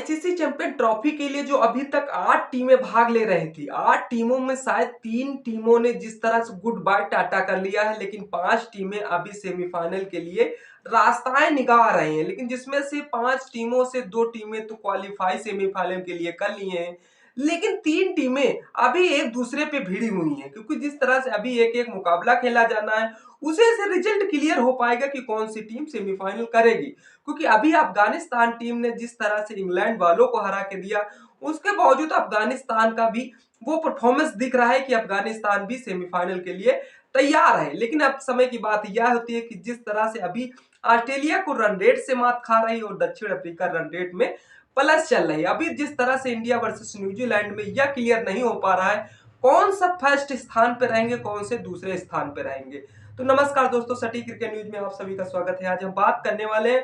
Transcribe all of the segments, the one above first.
ICC champion trophy के लिए जो अभी तक 8 टीमें भाग ले रही थी, 8 टीमों में शायद 3 टीमों ने जिस तरह से गुड बाय टाटा कर लिया है, लेकिन 5 टीमें अभी सेमीफाइनल के लिए रास्ताएं निकाल रही हैं। लेकिन जिसमें से 5 टीमों से 2 टीमें तो क्वालिफाई सेमीफाइनल के लिए कर लिए हैं, लेकिन 3 टीमें अभी एक दूसरे पे भिड़ी हुई हैं, क्योंकि जिस तरह से अभी एक एक मुकाबला खेला जाना है, उसे से रिजल्ट क्लियर हो पाएगा कि कौन सी टीम सेमीफाइनल करेगी। क्योंकि अभी अफगानिस्तान टीम ने जिस तरह से इंग्लैंड वालों को हरा के दिया, उसके बावजूद अफगानिस्तान का भी वो परफॉर्मेंस दिख रहा है कि अफगानिस्तान भी सेमीफाइनल के लिए तैयार है। लेकिन अब समय की बात यह होती है कि जिस तरह से अभी ऑस्ट्रेलिया को रन रेट से मात खा रही है और दक्षिण अफ्रीका रन रेट में प्लस चल रही है। अभी जिस तरह से इंडिया वर्सेस न्यूजीलैंड में यह क्लियर नहीं हो पा रहा है कौन सा फर्स्ट स्थान पे रहेंगे, कौन से दूसरे स्थान पे रहेंगे। तो नमस्कार दोस्तों, सटीक क्रिकेट न्यूज में आप सभी का स्वागत है। आज हम बात करने वाले हैं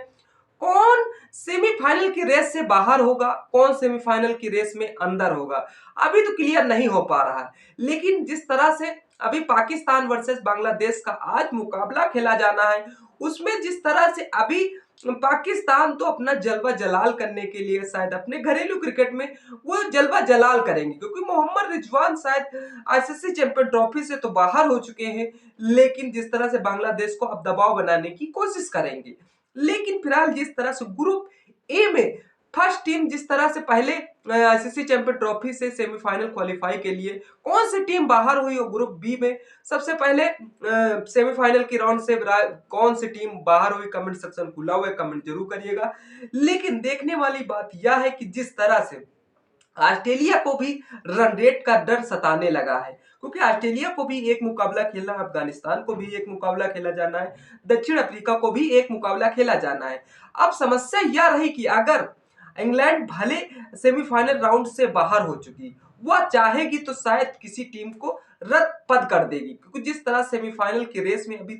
कौन सेमीफाइनल की रेस से बाहर होगा, कौन सेमीफाइनल की रेस में अंदर होगा। अभी तो क्लियर नहीं हो पा रहा है, लेकिन जिस तरह से अभी पाकिस्तान वर्सेस बांग्लादेश का आज मुकाबला खेला जाना है, उसमें जिस तरह से अभी पाकिस्तान तो अपना जलवा जलाल करने के लिए शायद अपने घरेलू क्रिकेट में वो जलवा जलाल करेंगे, क्योंकि मोहम्मद रिजवान शायद आईसीसी चैंपियन ट्रॉफी से तो बाहर हो चुके हैं, लेकिन जिस तरह से बांग्लादेश को अब दबाव बनाने की कोशिश करेंगे। लेकिन फिलहाल जिस तरह से ग्रुप ए में फर्स्ट टीम जिस तरह से पहले आईसीसी चैंपियन ट्रॉफी से सेमीफाइनल क्वालिफाई के लिए कौन सी टीम बाहर हुई और ग्रुप बी में सबसे पहले सेमीफाइनल की राउंड से कौन सी टीम बाहर हुई, कमेंट सेक्शन खुला हुआ है, कमेंट जरूर करिएगा। लेकिन देखने वाली बात यह है कि जिस तरह से ऑस्ट्रेलिया को भी रन रेट का डर सताने लगा है, क्योंकि ऑस्ट्रेलिया को भी एक मुकाबला खेलना है, अफगानिस्तान को भी एक मुकाबला खेला जाना है, दक्षिण अफ्रीका को भी एक मुकाबला खेला जाना है। अब समस्या यह रही कि अगर इंग्लैंड भले सेमीफाइनल राउंड से बाहर हो चुकी, वह चाहेगी तो शायद किसी टीम को रद्द पद कर देगी, क्योंकि जिस तरह सेमीफाइनल की रेस में अभी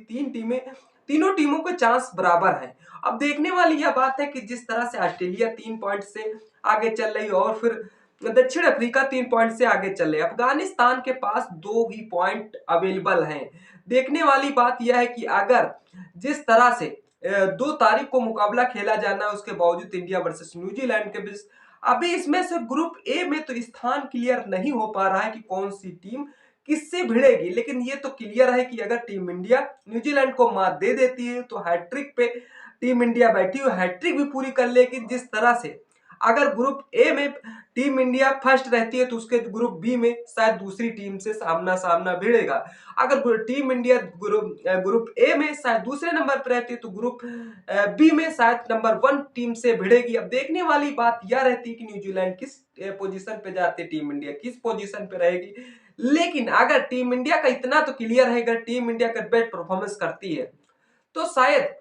तीनों टीमों के चांस बराबर हैं। अब देखने वाली यह बात है कि जिस तरह से ऑस्ट्रेलिया 3 पॉइंट से आगे चल रही और फिर दक्षिण अफ्रीका 3 पॉइंट से आगे चल रहे, अफगानिस्तान के पास 2 ही पॉइंट अवेलेबल हैं। देखने वाली बात यह है कि अगर जिस तरह से 2 तारीख को मुकाबला खेला जाना है, उसके बावजूद इंडिया वर्सेस न्यूजीलैंड के बीच अभी इसमें से ग्रुप ए में तो स्थान क्लियर नहीं हो पा रहा है कि कौन सी टीम किससे भिड़ेगी। लेकिन ये तो क्लियर है कि अगर टीम इंडिया न्यूजीलैंड को मात दे देती है तो हैट्रिक पे टीम इंडिया बैठी हुई हैट्रिक भी पूरी कर लेगी। जिस तरह से अगर ग्रुप ए में टीम इंडिया फर्स्ट रहती है तो उसके ग्रुप बी में शायद दूसरी टीम से सामना सामना भिड़ेगा। अगर टीम इंडिया ग्रुप ए में शायद दूसरे नंबर पर रहती है तो ग्रुप बी में शायद नंबर 1 टीम से भिड़ेगी। अब देखने वाली बात यह रहती है कि न्यूजीलैंड किस पोजीशन पे जाती है, टीम इंडिया किस पोजीशन पे रहेगी। लेकिन अगर टीम इंडिया का इतना तो क्लियर है, अगर टीम इंडिया का बेस्ट परफॉर्मेंस करती है तो शायद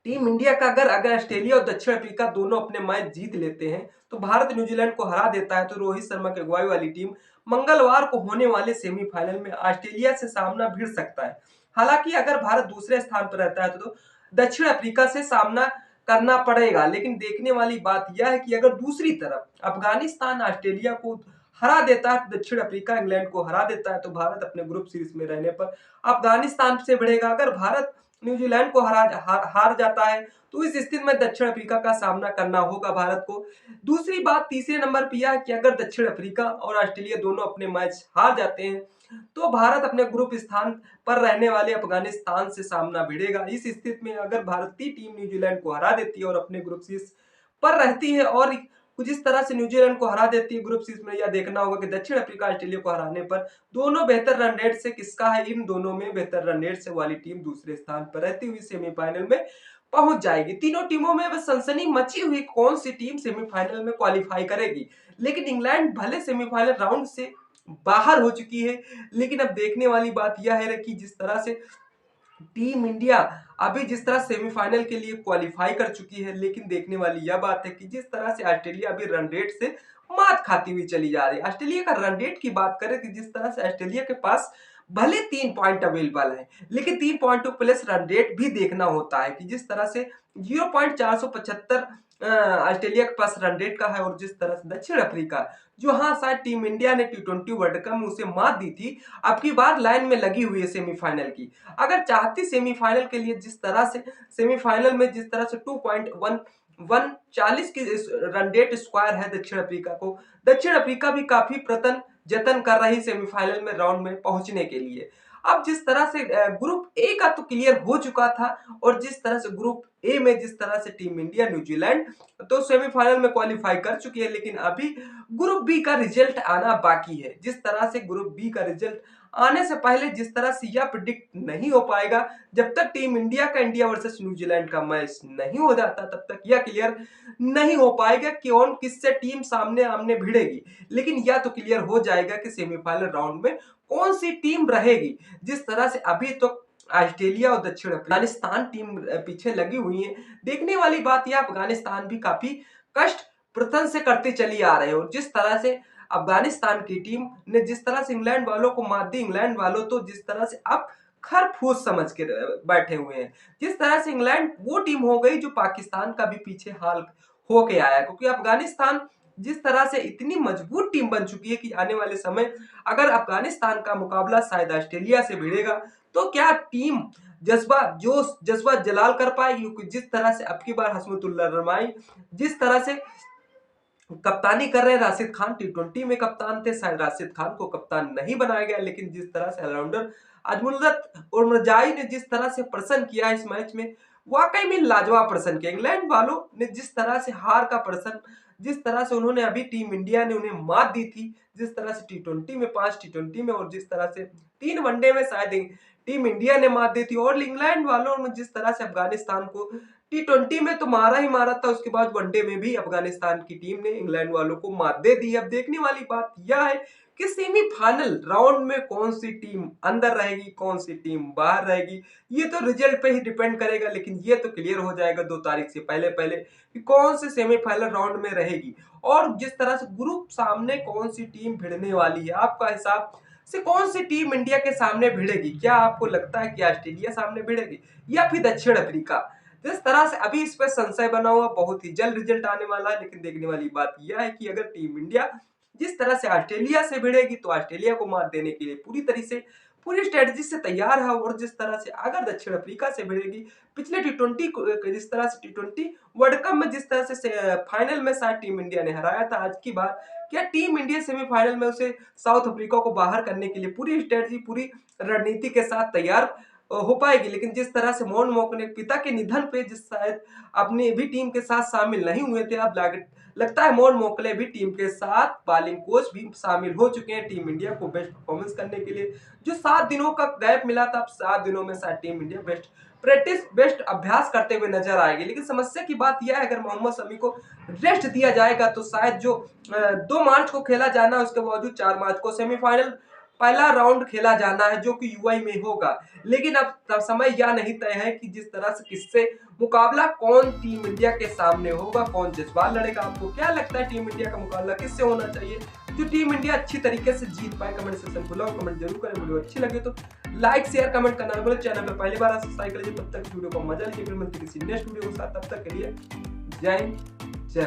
टीम इंडिया का अगर ऑस्ट्रेलिया और दक्षिण अफ्रीका दोनों अपने मैच जीत लेते हैं तो भारत न्यूजीलैंड को हरा देता है, तो रोहित शर्मा की अगुवाई वाली टीम मंगलवार को होने वाले सेमीफाइनल में ऑस्ट्रेलिया से सामना भिड़ सकता है। हालांकि अगर भारत दूसरे स्थान पर रहता है तो दक्षिण अफ्रीका से सामना करना पड़ेगा। लेकिन देखने वाली बात यह है कि अगर दूसरी तरफ अफगानिस्तान ऑस्ट्रेलिया को हरा देता है, दक्षिण अफ्रीका इंग्लैंड को हरा देता है, तो भारत अपने ग्रुप सीरीज में रहने पर अफगानिस्तान से भिड़ेगा। अगर भारत न्यूजीलैंड को हार जाता है तो इस स्थिति में दक्षिण अफ्रीका का सामना करना होगा भारत को। दूसरी बात तीसरे नंबर पर यह है कि अगर दक्षिण अफ्रीका और ऑस्ट्रेलिया दोनों अपने मैच हार जाते हैं तो भारत अपने ग्रुप स्थान पर रहने वाले अफगानिस्तान से सामना भिड़ेगा। इस स्थिति में अगर भारतीय टीम न्यूजीलैंड को हरा देती है और अपने ग्रुप सीरीज पर रहती है और कुछ इस तरह से न्यूजीलैंड को हरा देती है ग्रुप सीरीज में, यह देखना होगा कि दक्षिण अफ्रीका ऑस्ट्रेलिया को हराने पर दोनों बेहतर रन रेट से किसका है, इन दोनों में बेहतर रन रेट से वाली टीम दूसरे स्थान पर रहती हुई सेमीफाइनल में पहुंच जाएगी। तीनों टीमों में बस सनसनी मची हुई कौन सी टीम सेमीफाइनल में क्वालिफाई करेगी। लेकिन इंग्लैंड भले सेमीफाइनल राउंड से बाहर हो चुकी है, लेकिन अब देखने वाली बात यह है कि जिस तरह से टीम इंडिया अभी जिस तरह सेमीफाइनल के लिए क्वालिफाई कर चुकी है, लेकिन देखने वाली यह बात है कि जिस तरह से ऑस्ट्रेलिया अभी रन रेट से मात खाती हुई चली जा रही है। ऑस्ट्रेलिया का रन रेट की बात करें कि जिस तरह से ऑस्ट्रेलिया के पास भले 3 पॉइंट अवेलेबल है, लेकिन 3 पॉइंट प्लस रन रेट भी देखना होता है कि जिस तरह से 0.475 ऑस्ट्रेलिया के पास रन रेट का है, और जिस तरह से दक्षिण अफ्रीका जो हाँ शायद टीम इंडिया ने टी20 वर्ल्ड कप में उसे मात दी थी, अब की बार लाइन में लगी हुई है सेमीफाइनल की। अगर चाहती सेमीफाइनल के लिए जिस तरह से सेमीफाइनल में जिस तरह से 2.1 140 की रन रेट स्क्वायर है दक्षिण अफ्रीका को। दक्षिण अफ्रीका भी काफी प्रयत्न जतन कर रही सेमीफाइनल में राउंड में पहुंचने के लिए। अब जिस तरह से ग्रुप ए का तो क्लियर हो चुका था, और जिस तरह से ग्रुप ए में जिस तरह से टीम इंडिया, न्यूजीलैंड तो सेमीफाइनल में क्वालिफाई कर चुकी है, लेकिन अभी ग्रुप बी का रिजल्ट आना बाकी है। जिस तरह से ग्रुप बी का रिजल्ट आने से पहले जिस तरह से यह प्रिडिक्ट नहीं हो पाएगा, जब तक टीम इंडिया का इंडिया वर्सेस न्यूजीलैंड का मैच नहीं हो जाता तब तक यह क्लियर नहीं हो पाएगा कि कौन किससे टीम सामने आमने भिड़ेगी। लेकिन यह तो क्लियर हो जाएगा कि सेमीफाइनल राउंड में कौन सी टीम रहेगी। जिस तरह से अभी तो ऑस्ट्रेलिया और दक्षिण अफगानिस्तान टीम पीछे लगी हुई है। देखने वाली बात यह, अफगानिस्तान भी काफी कष्ट प्रथन से करते चली आ रहे हो। जिस तरह से अफगानिस्तान की टीम ने जिस तरह से इंग्लैंड वालों को मात दी, इंग्लैंड वालों तो जिस तरह से अब खरफूस समझ के बैठे हुए हैं। जिस तरह से इंग्लैंड वो टीम हो गई जो पाकिस्तान का भी पीछे हाल होके आया, क्योंकि अफगानिस्तान जिस तरह से इतनी मजबूत टीम बन चुकी है कि आने वाले समय अगर अफगानिस्तान का मुकाबला शायद ऑस्ट्रेलिया से भिड़ेगा तो क्या टीम जज्बा जोश जज्बा जलाल कर पाएगी। क्योंकि जिस तरह से अब की बार हसमुतुल्लाह रमाई जिस तरह से कप्तानी कर रहे राशिद खान, टी20 में कप्तान थे, शायद राशिद खान को कप्तान नहीं बनाया गया, लेकिन जिस तरह से ऑलराउंडर अजमुल्लत और मरजाई ने जिस तरह से प्रदर्शन किया इस मैच में, वाकई में लाजवाब प्रदर्शन किया। इंग्लैंड वालों ने जिस तरह से हार का प्रदर्शन, जिस तरह से उन्होंने अभी टीम इंडिया ने उन्हें मात दी थी, जिस तरह से टी20 में 5 टी20 में और जिस तरह से 3 वनडे में शायद टीम इंडिया ने मात दी थी, और इंग्लैंड वालों ने जिस तरह से अफगानिस्तान को टी20 में तो मारा ही मारा था, उसके बाद वनडे में भी अफगानिस्तान की टीम ने इंग्लैंड वालों को मात दे दी। अब देखने वाली बात यह है कि सेमीफाइनल राउंड में कौन सी टीम अंदर रहेगी, कौन सी टीम बाहर रहेगी, ये तो रिजल्ट पे ही डिपेंड करेगा। लेकिन ये तो क्लियर हो जाएगा 2 तारीख से पहले पहले कि कौन सी सेमीफाइनल राउंड में रहेगी, और जिस तरह से ग्रुप सामने कौन सी टीम भिड़ने वाली है। आपका हिसाब से कौन सी टीम इंडिया के सामने भिड़ेगी? क्या आपको लगता है कि ऑस्ट्रेलिया सामने भिड़ेगी या फिर दक्षिण अफ्रीका? जिस तरह से अभी इस पर संशय बना हुआ, बहुत ही जल्द रिजल्ट आने वाला है। लेकिन देखने वाली बात यह है कि अगर टीम इंडिया जिस तरह से ऑस्ट्रेलिया से भिड़ेगी तो ऑस्ट्रेलिया को मात देने के लिए पूरी स्ट्रेटजी से तैयार है, और जिस तरह से अगर दक्षिण अफ्रीका से भिड़ेगी, पिछले टी20 जिस तरह से टी20 वर्ल्ड कप में जिस तरह से फाइनल में शायद टीम इंडिया ने हराया था, आज की बार क्या टीम इंडिया सेमीफाइनल में उसे साउथ अफ्रीका को बाहर करने के लिए पूरी स्ट्रेटजी, पूरी रणनीति के साथ तैयार हो पाएगी। लेकिन जिस तरह से मोहन मोक ने पिता के निधन पे जिस शायद अपनी भी टीम के साथ शामिल नहीं हुए थे, अब लगता है मोहन मोकले भी टीम के साथ बॉलिंग कोच भी शामिल हो चुके हैं टीम इंडिया को बेस्ट परफॉर्मेंस करने के लिए। जो 7 दिनों का गैप मिला था, अब 7 दिनों में शायद टीम इंडिया बेस्ट अभ्यास करते हुए नजर आएगी। लेकिन समस्या की बात यह है, अगर मोहम्मद शमी को रेस्ट दिया जाएगा तो शायद जो 2 मार्च को खेला जाना है उसके बावजूद 4 मार्च को सेमीफाइनल पहला राउंड खेला जाना है, जो कि यूएई में होगा। लेकिन अब समय यह नहीं तय है कि जिस तरह से किससे मुकाबला कौन टीम इंडिया के सामने होगा, कौन जज्बात लड़ेगा। आपको क्या लगता है टीम इंडिया का मुकाबला किससे होना चाहिए जो टीम इंडिया अच्छी तरीके से जीत पाए? कमेंट सेक्शन खुला हो, कमेंट जरूर करें। वीडियो अच्छी लगे तो लाइक शेयर कमेंट करना न भूलें। चैनल पर पहली बार सब्सक्राइब कर लीजिए। तब तक वीडियो को मजा लीजिए। फिर मिलते किसी नेक्स्ट वीडियो के साथ, तब तक के लिए जय हिंद।